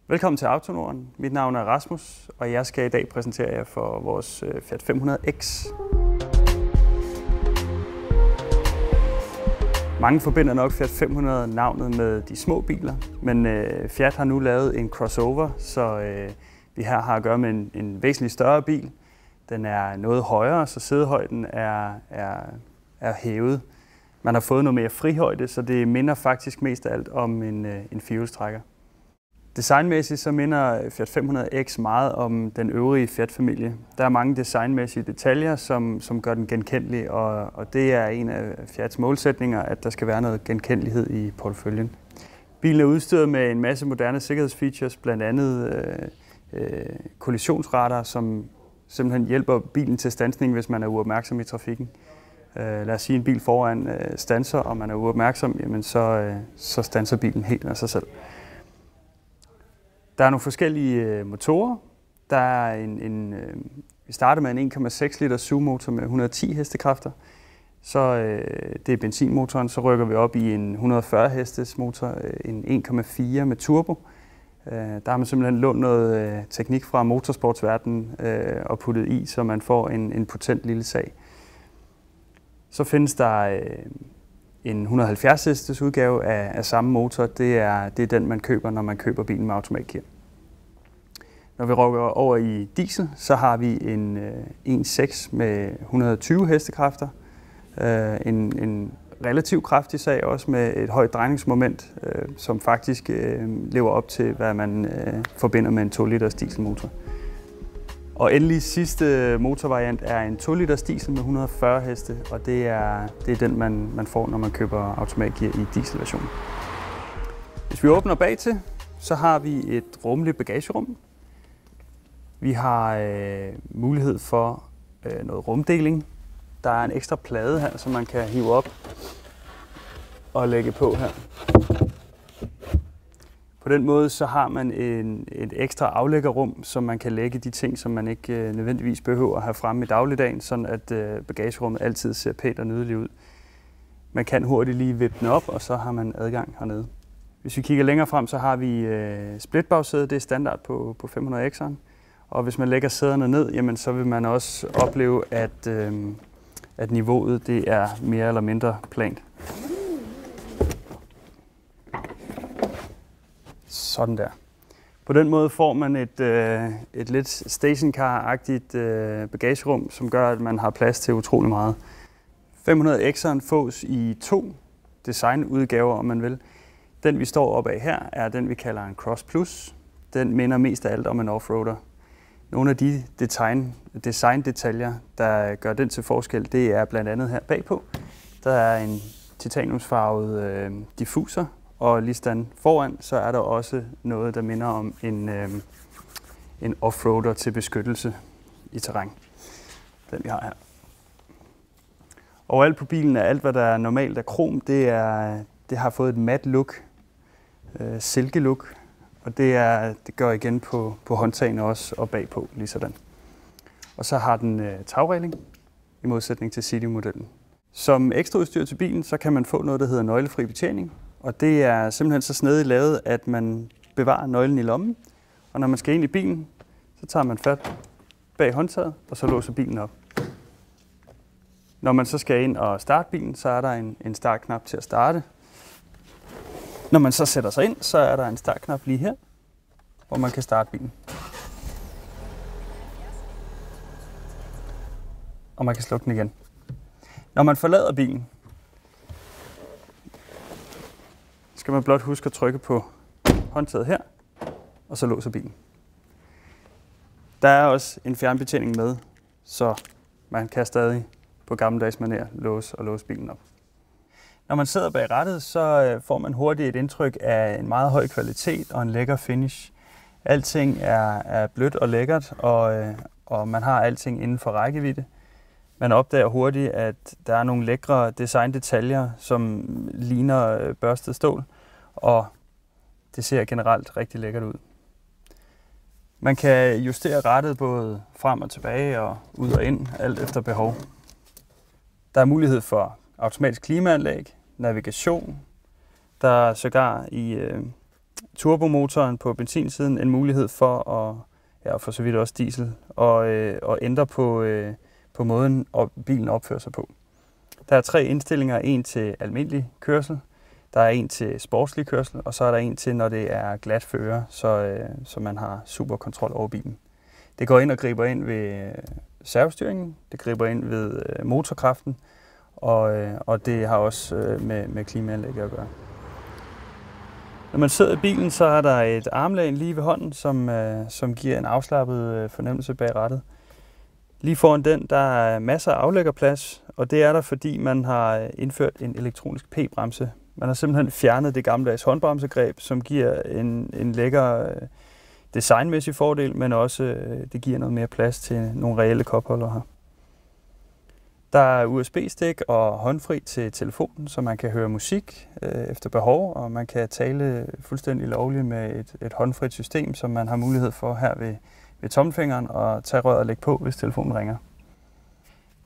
Velkommen til Autonorden. Mit navn er Rasmus, og jeg skal i dag præsentere jer for vores Fiat 500X. Mange forbinder nok Fiat 500 navnet med de små biler, men Fiat har nu lavet en crossover, så vi her har at gøre med en væsentligt større bil. Den er noget højere, så sædehøjden er hævet. Man har fået noget mere frihøjde, så det minder faktisk mest af alt om en firehjulstrækker. Designmæssigt så minder Fiat 500X meget om den øvrige Fiat-familie. Der er mange designmæssige detaljer, som gør den genkendelig, og det er en af Fiats målsætninger, at der skal være noget genkendelighed i porteføljen. Bilen er udstyret med en masse moderne sikkerhedsfeatures, blandt andet kollisionsradar, som simpelthen hjælper bilen til standsning, hvis man er uopmærksom i trafikken. Lad os sige, at en bil foran standser, og man er uopmærksom, jamen så standser bilen helt af sig selv. Der er nogle forskellige motorer. Der er vi starter med en 1,6 liter SUV-motor med 110 hestekræfter. Så det er benzinmotoren. Så rykker vi op i en 140 hestes motor, en 1,4 med turbo. Der har man simpelthen lånt noget teknik fra motorsportsverdenen og puttet i, så man får en potent lille sag. Så findes der en 170 hestes udgave af samme motor. Det er den, man køber, når man køber bilen med automatgear. Når vi rykker over i diesel, så har vi en 1.6 med 120 hestekræfter. En relativt kraftig sag, også med et højt drejningsmoment, som faktisk lever op til, hvad man forbinder med en 2 liters dieselmotor. Og endelig sidste motorvariant er en 2 liters diesel med 140 heste, og det er den, man får, når man køber automatgear i dieselversionen. Hvis vi åbner bag til, så har vi et rummeligt bagagerum. Vi har mulighed for noget rumdeling. Der er en ekstra plade her, som man kan hive op og lægge på her. På den måde så har man et ekstra aflæggerrum, så man kan lægge de ting, som man ikke nødvendigvis behøver at have fremme i dagligdagen, sådan at bagagerummet altid ser pænt og nydeligt ud. Man kan hurtigt lige vippe den op, og så har man adgang hernede. Hvis vi kigger længere frem, så har vi splitbagsæde. Det er standard på 500X'eren. Og hvis man lægger sæderne ned, jamen, så vil man også opleve, at niveauet det er mere eller mindre plant. Sådan der. På den måde får man et lidt stationcar-agtigt bagagerum, som gør, at man har plads til utrolig meget. 500X'eren fås i 2 designudgaver, om man vil. Den, vi står oppe af her, er den, vi kalder en Cross Plus. Den minder mest af alt om en offroader. Nogle af de designdetaljer, der gør den til forskel, det er blandt andet her bagpå. Der er en titaniumsfarvet diffuser, og lige sådan foran, så er der også noget, der minder om en offroader til beskyttelse i terræn. Den vi har her. Overalt på bilen er alt, hvad der er normalt af krom, det har fået et mat look, silke look. Og det gør igen på håndtagene også og bagpå, lige sådan. Og så har den tagregling i modsætning til City-modellen. Som ekstraudstyr til bilen, så kan man få noget, der hedder nøglefri betjening. Og det er simpelthen så snedigt lavet, at man bevarer nøglen i lommen. Og når man skal ind i bilen, så tager man fat bag håndtaget, og så låser bilen op. Når man så skal ind og starte bilen, så er der en startknap til at starte. Når man så sætter sig ind, så er der en startknap lige her, hvor man kan starte bilen. Og man kan slukke den igen. Når man forlader bilen, skal man blot huske at trykke på håndtaget her, og så låser bilen. Der er også en fjernbetjening med, så man kan stadig på gammeldags manér låse bilen op. Når man sidder bag rattet, så får man hurtigt et indtryk af en meget høj kvalitet og en lækker finish. Alting er blødt og lækkert, og man har alting inden for rækkevidde. Man opdager hurtigt, at der er nogle lækre designdetaljer, som ligner børstet stål, og det ser generelt rigtig lækkert ud. Man kan justere rattet både frem og tilbage og ud og ind, alt efter behov. Der er mulighed for automatisk klimaanlæg, navigation. Der er sågar turbomotoren på benzinsiden en mulighed for at, ja, for så vidt også diesel, og ændre på måden, bilen opfører sig på. Der er 3 indstillinger, en til almindelig kørsel, der er en til sportslig kørsel, og så er der en til, når det er glat føre, så man har super kontrol over bilen. Det går ind og griber ind ved servostyringen, det griber ind ved motorkraften, og det har også med klimaanlæg at gøre. Når man sidder i bilen, så er der et armlæn lige ved hånden, som giver en afslappet fornemmelse bag rattet. Lige foran den, der er masser af aflæggerplads, og det er der, fordi man har indført en elektronisk p-bremse. Man har simpelthen fjernet det gammeldags håndbremsegreb, som giver en lækker designmæssig fordel, men også det giver noget mere plads til nogle reelle kopholdere her. Der er USB-stik og håndfri til telefonen, så man kan høre musik efter behov, og man kan tale fuldstændig lovligt med et håndfrit system, som man har mulighed for her ved tommelfingeren og tage røret og lægge på, hvis telefonen ringer.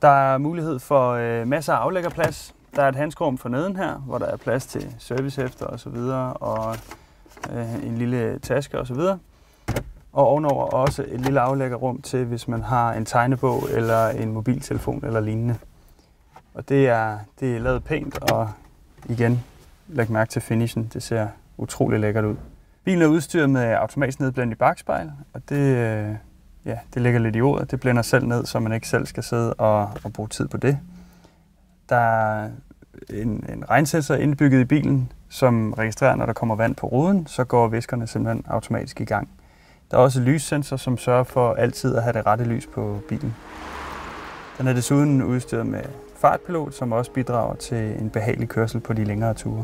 Der er mulighed for masser af aflæggerplads. Der er et handskerum for neden her, hvor der er plads til servicehæfter osv. og en lille taske osv. Og ovenover også et lille aflæggerrum til, hvis man har en tegnebog eller en mobiltelefon eller lignende. Og det er lavet pænt, og igen, læg mærke til finishen. Det ser utrolig lækkert ud. Bilen er udstyret med automatisk nedblændig bakspejl, og det ligger lidt i ordet. Det blænder selv ned, så man ikke selv skal sidde og bruge tid på det. Der er en regnsensor indbygget i bilen, som registrerer, når der kommer vand på ruden, så går viskerne simpelthen automatisk i gang. Der er også lyssensor, som sørger for altid at have det rette lys på bilen. Den er desuden udstyret med fartpilot, som også bidrager til en behagelig kørsel på de længere ture.